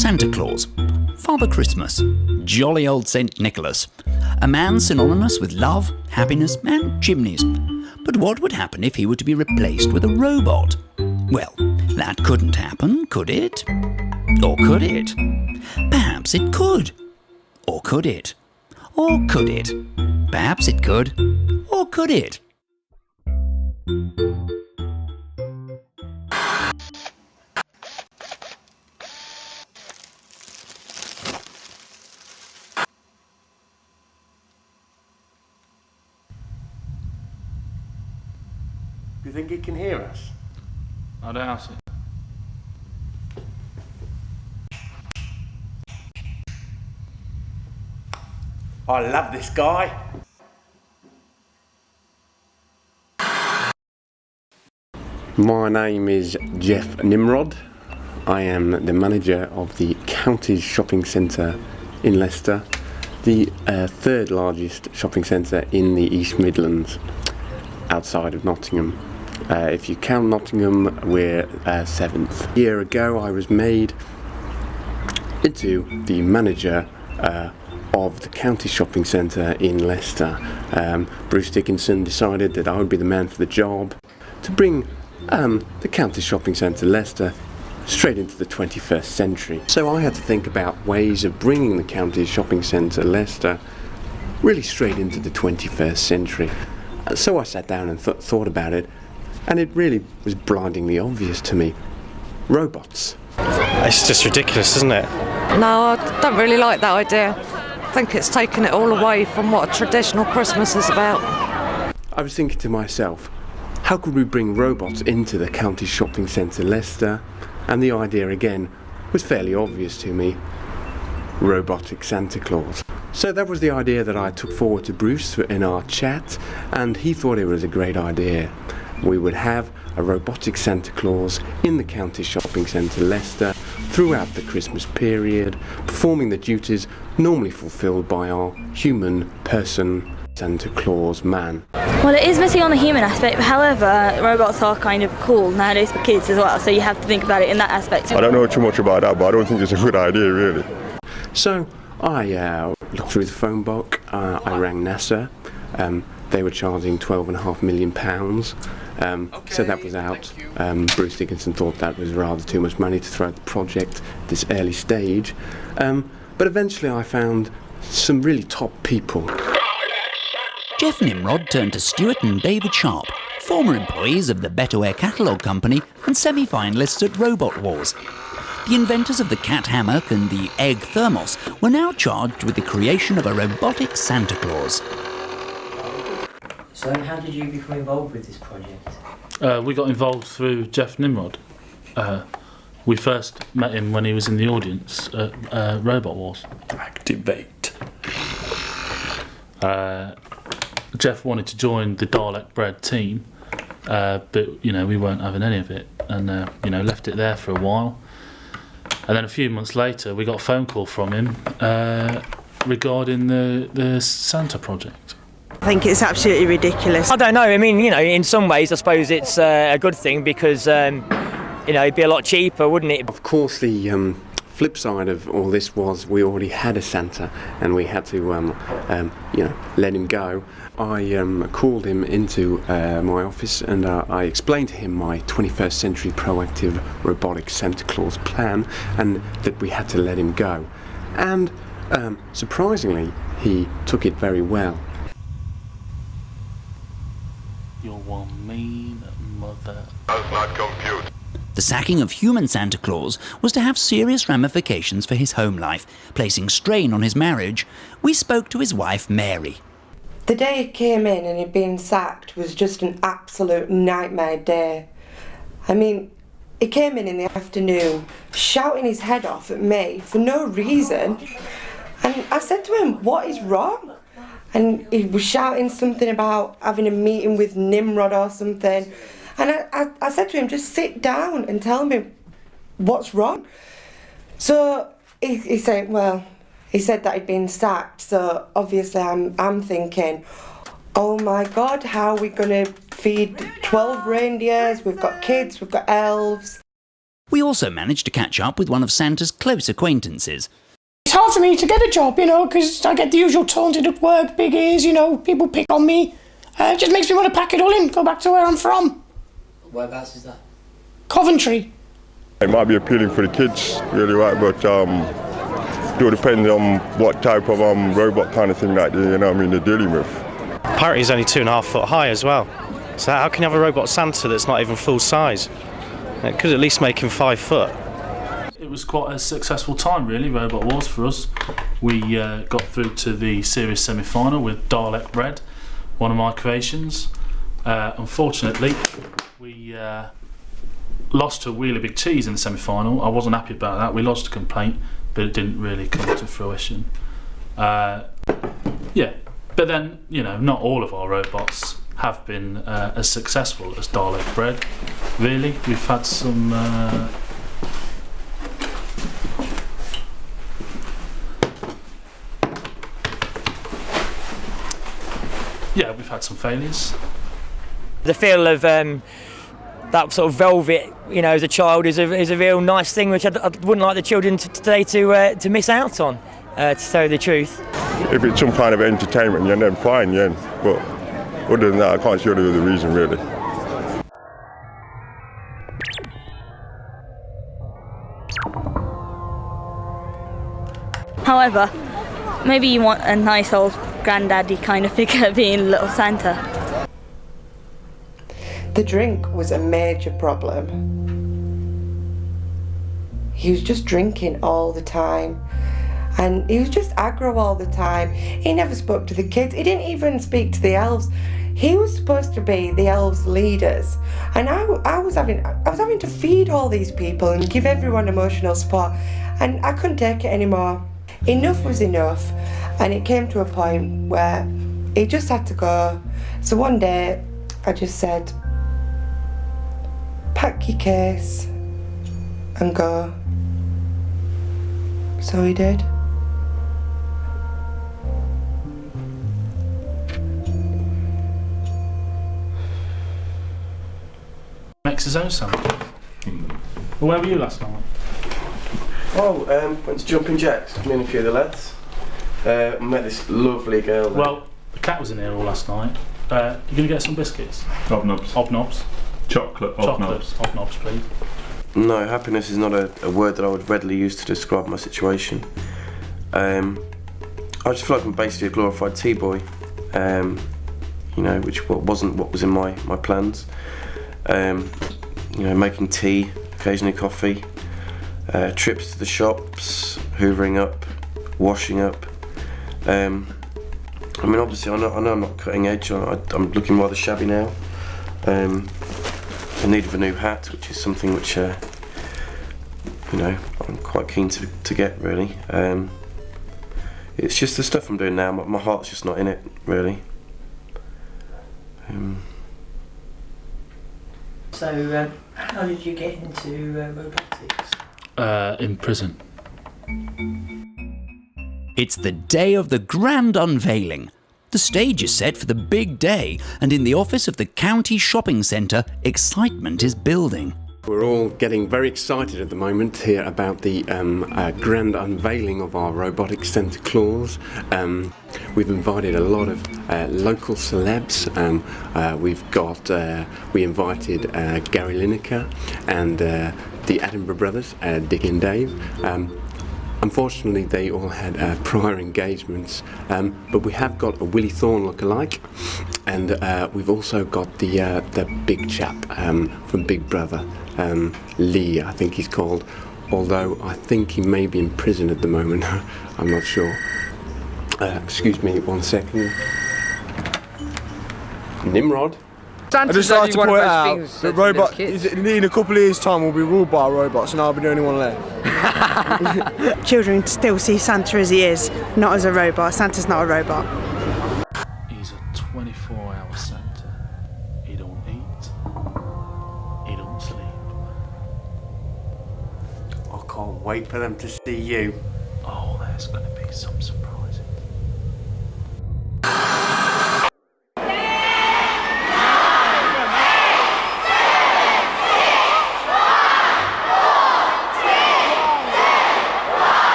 Santa Claus, Father Christmas, jolly old St. Nicholas, a man synonymous with love, happiness and chimneys. But what would happen if he were to be replaced with a robot? Well, that couldn't happen, could it? Or could it? Perhaps it could. Or could it? Or could it? Perhaps it could. Or could it? Do you think he can hear us? I doubt it. I love this guy. My name is Jeff Nimrod. I am the manager of the Counties Shopping Centre in Leicester, the third largest shopping centre in the East Midlands, outside of Nottingham. If you count Nottingham, we're seventh. A year ago I was made into the manager of the County Shopping Centre in Leicester. Bruce Dickinson decided that I would be the man for the job to bring the County Shopping Centre Leicester straight into the 21st century. So I had to think about ways of bringing the County Shopping Centre Leicester really straight into the 21st century. So I sat down and thought about it, and it really was blindingly obvious to me. Robots. It's just ridiculous, isn't it? No, I don't really like that idea. I think it's taken it all away from what a traditional Christmas is about. I was thinking to myself, how could we bring robots into the County Shopping Centre Leicester? And the idea again was fairly obvious to me. Robotic Santa Claus. So that was the idea that I took forward to Bruce in our chat, and he thought it was a great idea. We would have a robotic Santa Claus in the County Shopping Centre Leicester throughout the Christmas period, performing the duties normally fulfilled by our human person, Santa Claus man. Well, it is missing on the human aspect, but however, robots are kind of cool nowadays for kids as well, so you have to think about it in that aspect. I don't know too much about that, but I don't think it's a good idea, really. So I looked through the phone book, I rang NASA. They were charging £12.5 million. So that was out. Bruce Dickinson thought that was rather too much money to throw at the project at this early stage. But eventually I found some really top people. Jeff Nimrod turned to Stuart and David Sharp, former employees of the Betterware catalogue company and semi-finalists at Robot Wars. The inventors of the cat hammock and the egg thermos were now charged with the creation of a robotic Santa Claus. So how did you become involved with this project? We got involved through Jeff Nimrod. We first met him when he was in the audience at Robot Wars. Activate. Jeff wanted to join the Dalek Bread team, but we weren't having any of it, and left it there for a while. And then a few months later, we got a phone call from him regarding the Santa project. I think it's absolutely ridiculous. I don't know, I mean, in some ways I suppose it's a good thing because, it'd be a lot cheaper, wouldn't it? Of course, the flip side of all this was we already had a Santa and we had to, let him go. I called him into my office and I explained to him my 21st century proactive robotic Santa Claus plan and that we had to let him go. And surprisingly, he took it very well. You're one mean mother. Does not compute. The sacking of human Santa Claus was to have serious ramifications for his home life, placing strain on his marriage. We spoke to his wife, Mary. The day he came in and he'd been sacked was just an absolute nightmare day. I mean, he came in the afternoon, shouting his head off at me for no reason. And I said to him, what is wrong? And he was shouting something about having a meeting with Nimrod or something. And I said to him, just sit down and tell me what's wrong. So he said that he'd been sacked. So obviously I'm thinking, oh my God, how are we going to feed 12 reindeers? We've got kids, we've got elves. We also managed to catch up with one of Santa's close acquaintances. It's hard for me to get a job, because I get the usual taunted at work, big ears, people pick on me. It just makes me want to pack it all in, go back to where I'm from. Whereabouts is that? Coventry. It might be appealing for the kids, really, right? But it all depends on what type of robot kind of thing that they're dealing with. Apparently he's only 2.5 foot high as well. So how can you have a robot Santa that's not even full size? It could at least make him 5 foot. It was quite a successful time, really, Robot Wars, for us. We got through to the series semi-final with Dalek Bread, one of my creations. Unfortunately, we lost to Wheeler Big Cheese in the semi-final. I wasn't happy about that. We lodged a complaint, but it didn't really come to fruition. But then, not all of our robots have been as successful as Dalek Bread. Really, we've had some we've had some failures. The feel of that sort of velvet, as a child is a real nice thing, which I wouldn't like the children today to miss out on, to tell you the truth. If it's some kind of entertainment, then fine, but other than that, I can't see any other reason, really. However, maybe you want a nice old granddaddy kind of figure being little Santa. The drink was a major problem. He was just drinking all the time. And he was just aggro all the time. He never spoke to the kids. He didn't even speak to the elves. He was supposed to be the elves' leaders. And I was having to feed all these people and give everyone emotional support. And I couldn't take it anymore. Enough was enough. And it came to a point where he just had to go. So one day, I just said, pack your case and go. So he did. Makes his own sound. Well, where were you last night? Went to Jumping Jacks, me and a few of the lads. Met this lovely girl there. Well, the cat was in here all last night. You going to get some biscuits? Hobnobs. Hobnobs. Chocolate hobnobs. Hobnobs, please. No, happiness is not a word that I would readily use to describe my situation. I just feel like I'm basically a glorified tea boy, which wasn't what was in my plans. Making tea, occasionally coffee, trips to the shops, hoovering up, washing up. Obviously I know I'm not cutting edge, I'm looking rather shabby now. In need of a new hat, which is something which I'm quite keen to get, really. It's just the stuff I'm doing now, my heart's just not in it, really. So, how did you get into robotics? In prison. It's the day of the grand unveiling. The stage is set for the big day, and in the office of the county shopping centre, excitement is building. We're all getting very excited at the moment here about the grand unveiling of our robotic Santa Claus. We've invited a lot of local celebs. We invited Gary Lineker and the Attenborough brothers, Dick and Dave. Unfortunately, they all had prior engagements, but we have got a Willie Thorne look-alike, and we've also got the big chap from Big Brother, Lee, I think he's called, although I think he may be in prison at the moment. I'm not sure. Excuse me 1 second. Nimrod. I'd just like to point out that in a couple of years' time we'll be ruled by robots and I'll be the only one left. Children still see Santa as he is, not as a robot. Santa's not a robot. He's a 24-hour Santa. He don't eat. He don't sleep. I can't wait for them to see you. Oh, there's going to be some surprises.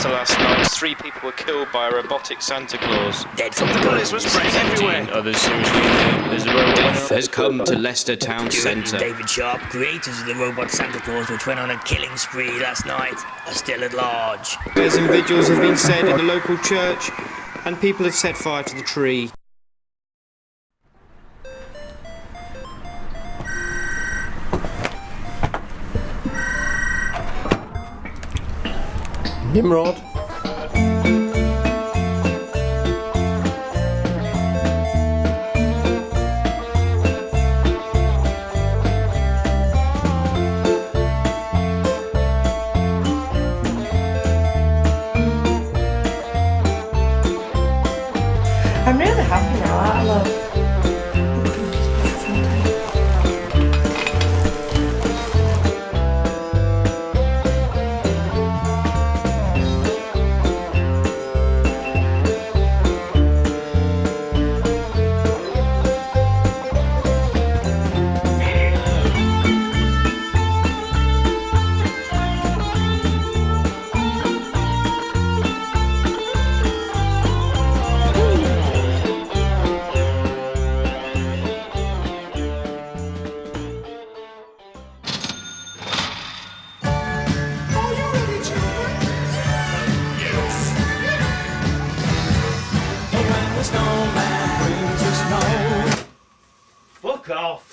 Leicester last night, 3 people were killed by a robotic Santa Claus. Dead from the bullets were spraying everywhere. Others seriously injured. There's a robot Death has come to Leicester town centre. David Sharp, creators of the robot Santa Claus, which went on a killing spree last night, are still at large. Prayers and vigils have been said in the local church, and people have set fire to the tree. Nimrod. I'm really happy now, I love. Fuck off!